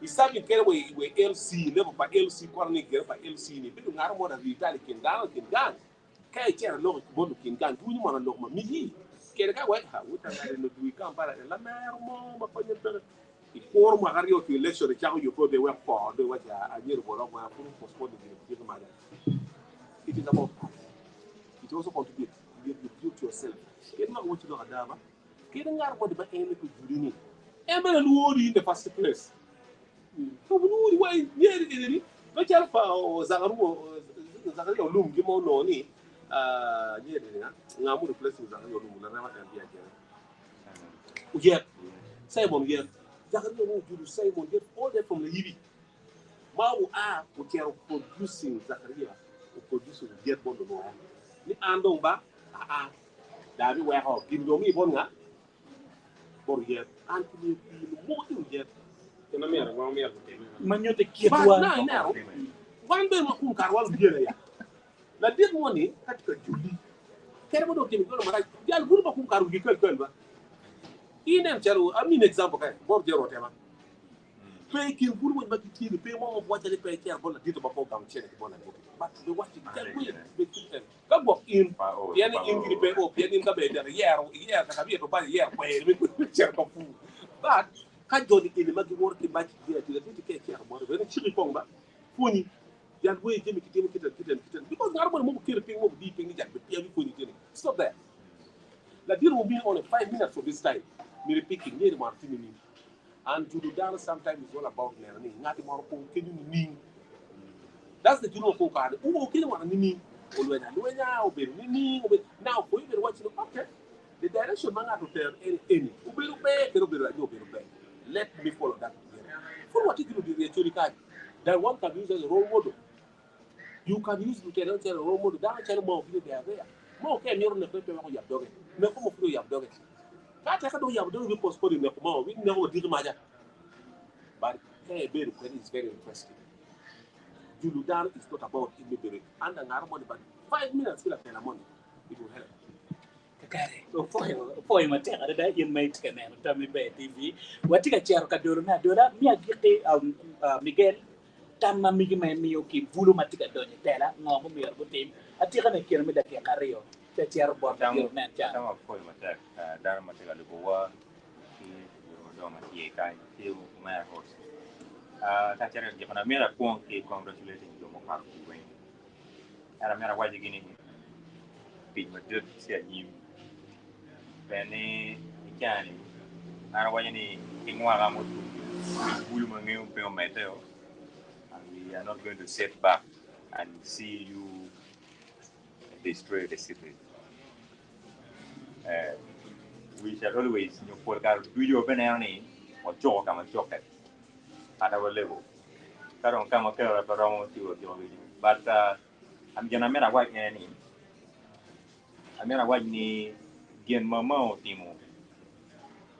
He's starting to with LC level by LC corner get by LC. Ni bidu ngara mo na vitali kingan. Kai chair lo bodu kingan. Tu ni mo na lo ma miji. Kere ka wa ha uta ngare no du kan para la mer mo ma pa nyel. I for ma gari o election cha you go the work for the wa ja anyer bo lo ma pour postpone the ma. It is about that. It also contributes. You build yourself. Get not what you know adama. Getting out what the enemy could do in it. Emma in the first place. So we why near it. But Alpha or Zagario Loom, give on no need. Near it. Now, the place with Zagario Loom, and never can be again. Yet, Simon, yet, Zagario do Simon, get all that from the EV. Mau are which are producing Zakaria, or producing get one of the Andong ba, David Warehouse, give me one. For yet, Anthony, more than yet. Manyote But kietwa now, one day, Macum Carwell Gilea. La did money, that's a Julie. Terrible of him, the Albuba Kumkaru, you can in and Charo, I mean, example, Bob Jerotema. Pay King Guru with Bakiti, the pay more of what they pay care about the dito before come check upon a book. But the what you can wait, come walk in, Piani in the pay or Piani in the bed, yeah, I have to buy a year where we could check of food. But I don't in the Maggie working back here to the 20 care about it. When it's chili pomba, funny, that way Jimmy kitten, because I don't want to kill a thing of deep in it, but Piani funny. Stop there. The deal will be only 5 minutes for this time. Me picking near Martini. And to do that sometimes is all about learning. Not more can. That's the general card. Who okay one meaning? Now for you watching okay. The direction man have to tell any. Let me follow that. For what you do the actually card. That one can use as a role model. You can use to tell a role model. That tell more of you there. More can you on the paper you have done it. No come of you have done it. That's how you have done it postponing the command. We never did matter. But hey, is very interesting. Juludan is not about immediate and an money, but 5 minutes will have money. It will help. kakare foi matera da yin mai tkane ta mi be tv watika chero ka doro na dora mi agite Miguel tamma mi mai mi yoki vulu matika donye tela ngo mi yor butim atika ne kero mi da ke kario te chero bor da yo men cha Tama foi matek dar matega luwa do ma tie kai tie ma host ta chere je kana mera kuon ke congratulating do mo ka ku wen era mera waje gini pin ma dut sia yim bene ikani ara waje ni kingwa ga mo tu bulu ma ngeu pe o meteo and we are not going to sit back and see you destroy the city. We shall always, for do you open any or joke and joke at our level. I don't come okay around to your but I'm gonna make a white any. I made a white knee, gain mama Timo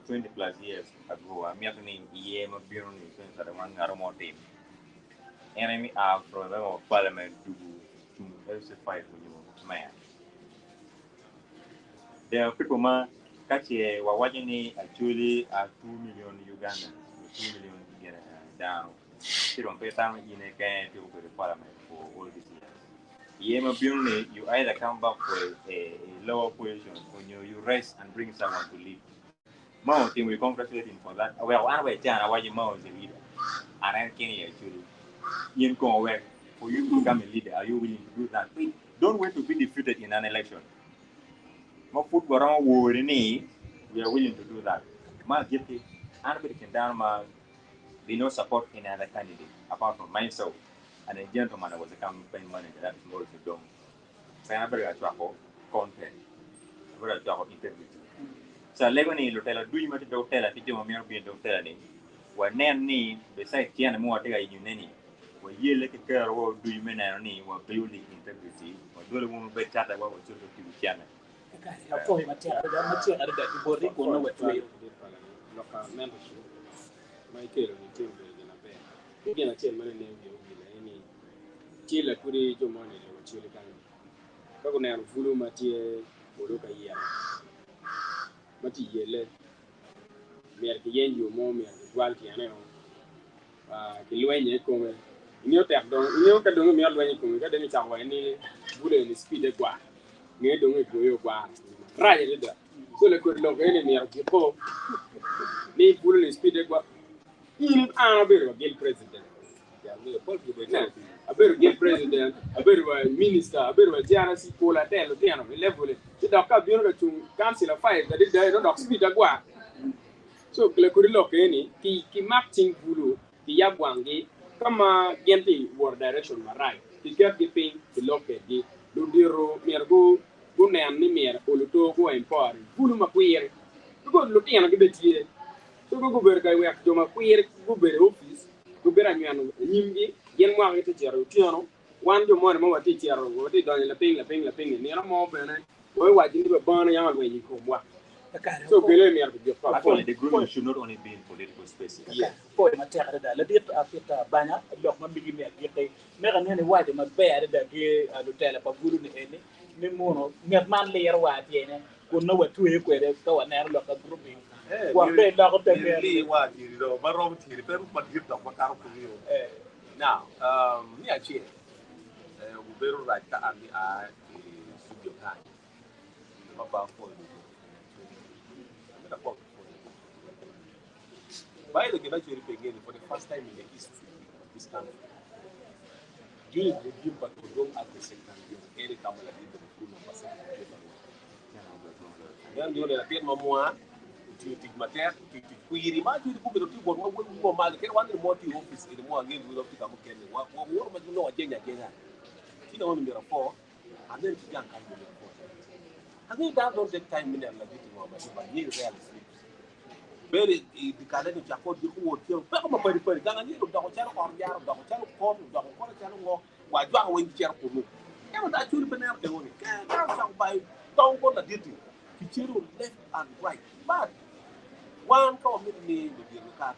20 plus years ago. I'm making EM of Bureau since I want Aramo team. Enemy are from the parliament to fight with you, man. There are people catch actually 2 million Ugandans, 2 million down. They don't pay time in a can to the parliament for all these years. You either come back for a lower position when you rest and bring someone to lead. Mao team we congratulate him for that. Well, one way China, why you Mao is a leader. And I can actually in work for you to become a leader. Are you willing to do that? Don't wait to be defeated in an election. We are willing to do that. Anybody can down they no support any other candidate apart from myself and a gentleman that was a campaign manager that is more to do. So I'm very attractive content, very attractive integrity. So Legoni Lutella do you want to tell a teacher of being to tell him what nanny besides Tiana more take a unity. When you let a girl do you mean any what building integrity or do you want to bet chat about what you do to Tiana? poi ma c'era da borri con no wetwe local membership mai kero ni team de na pe ke gena chen mane ne yo gila ni chile kuri jo mone ne chile kan ka ko ne an fulu ma tie bodo ka ya ma ti yele mer ke yen yo mo mer gwal ti ane o ke lwenye ko me ni o tek don ni o ka don me lwenye ko ka de ni cha wa ni bule ni speed e gwa nge don e go yo gwa raje de da so le ko lo ke ni mer ke ko ni bule ni speed e gwa in an aberu gel president ya me pol ki be na aberu gel president aberu minister aberu tiana si ko la telo tiana level ti da ka biyo da chung council of five da de da do speed da gwa so kle kuri lo ke ni ki marketing bulu ki ya gwangi kama gente war direction ma right ki get the ping the lo ke di do diro mergo go ne an ni mer ko lo to ko empower bulu ma kuyer ko lo tiana ke betie so go ber kay yak joma kuyer go ber office go ber anyano nyimgi yen mo ngete jero tiano wan jo mo mo wati jero wati don la ping ni na mo bene o wa jindi be bana yang we ni ko wa so kele mi arbi jofa Actually, the grooming should not only be in political spaces. yeah poi ma c'era da la dit afita banya lok ma bigi me gete me ga ne waje ma be da ge alu tele pa guru ni ene ni mono me man le yar wa tiene ko no wetwe ko re ka wa ne lo ka grouping wa be la ko te Really, what you know, but wrong to the but give the what out of you. Now, me actually, we very right that and I studio time. About for you. By the way, again for the first time in the history of this country, during the regime but as the secretary, any Kamala did the full number secretary. Then you know, the Mamma, to Tigmater, to Query, my to the book of people who are get one more to office in the more again with the Kamuken. What would you know again? You know, there are four, and then young country. I think that don't take time in there like this, but here they are sleep. Very the calendar Jacob, you would feel, but I'm a very, very young and you don't tell or yard, don't tell call, don't tell why you are going to chair for me. Never that you'll be never doing it. Can't by don't go to duty. Kichiru left and right. But one community with the local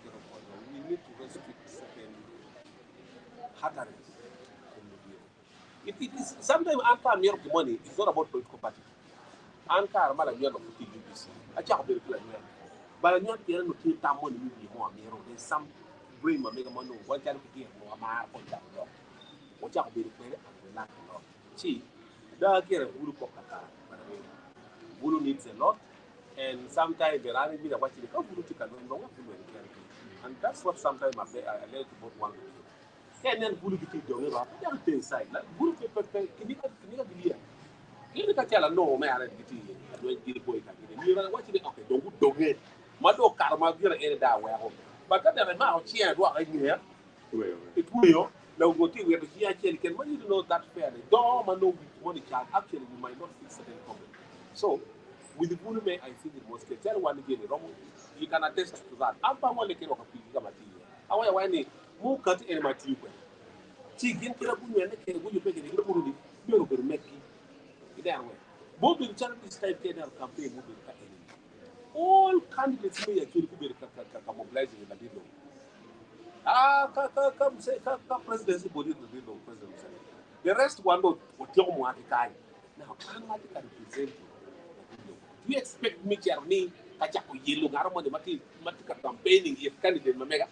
we need to restrict certain hatteries. It is sometimes after mere money, it's not about political party. Anka mala nyo no kuti UBC. Acha ko be plan. Bala nyo tira no tin tam money mi mo amero. There's some brain ma mega money. What can be no amar ko ta no. Acha ko be plan and relax no. See, da kere bulu ko kaka. Bulu needs a lot and sometimes there are even watching the community can know what to do, and that's what sometimes I like about one. And then bulu biti do ngeba ya te inside la bulu pe kinika bilia kini ka tela no me ara biti do ngiri boy ka ni ra wati de okay do nge ma do karma gira ere da wa ho ba ka da ma o chia do ai ni ya it yo la go ti we ki ya chen ken when you know that fairly do ma no money can actually you might not fix certain problem so with the bulu me I think it was tell one again wrong you can attest to that amba mo le ke ka pi ka mati awa wa ni mu ka ti ene mati ko ci gin kira bu ñu nekk bu ñu bëgg ni ngi pour di ñoro ko mekki di dar way bo bi ci this type of campaign mo bi ka ene all candidates may actually be ka mobilize in the deal ka presidency body the deal president the rest one do o ti mo ati kai now kan ma ti ka represent you expect me to me ka ja ko yelo ngaro mo de mati ka campaigning if candidate ma mega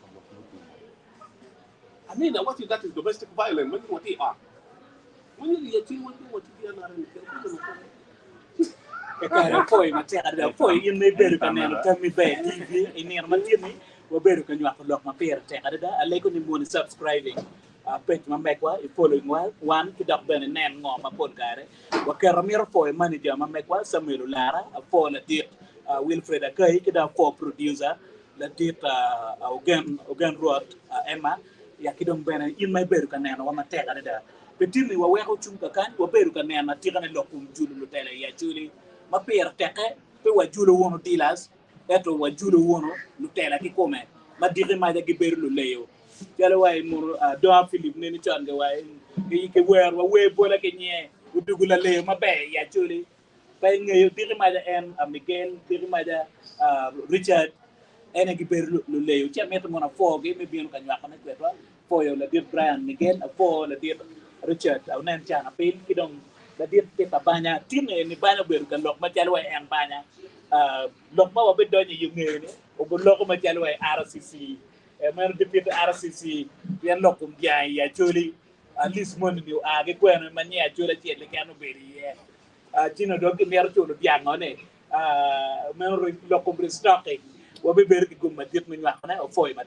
I mean, what is that is domestic violence? When you are, when you actually want to be an Kaya foi matera foi in me beru kanelo kami be TV ini matini wo beru kanyo akolok mapera te kada aleko ni mo subscribing page mamekwa I following one kidak ben nen ngom apod gare wa karamiro foi manager mamekwa Samuel Lara for la dit Wilfred Akai kidak for producer la dit Ogan Road Emma ya kidong ben in my beru kanelo wa matera kada betini wa weko chunga kan wa beru kanelo tikana lokum julu tele ya chuli mapera teke pe wajulo wono dilas eto wajulo wono lutela ki come ma dire ma de beru lu leyo jalo way mo do Philip ne ni chande way ke wer wa we bola ke nye udugula leyo ma be ya chuli pe ngeyo dire ma de en Miguel dire ma de Richard ene ki beru lu leyo ci meto mona foge me bienu kan yakana kwetwa fo yo la dir Brian Miguel fo la dir Richard au nen chana pin ki dong la dir ke tabanya tine ni banya beru kan lok ma jalwa en banya lok ma wa be donye yu ngene o bo lok ma jalwa RCC e man deputy RCC yan lokum jaay ya choli at least mon ni age kweno man ya chola chele kanu beri ye chino dog mer cholo biangone men lokum restock wa be beru ki gum ma dit min wax na o foy ma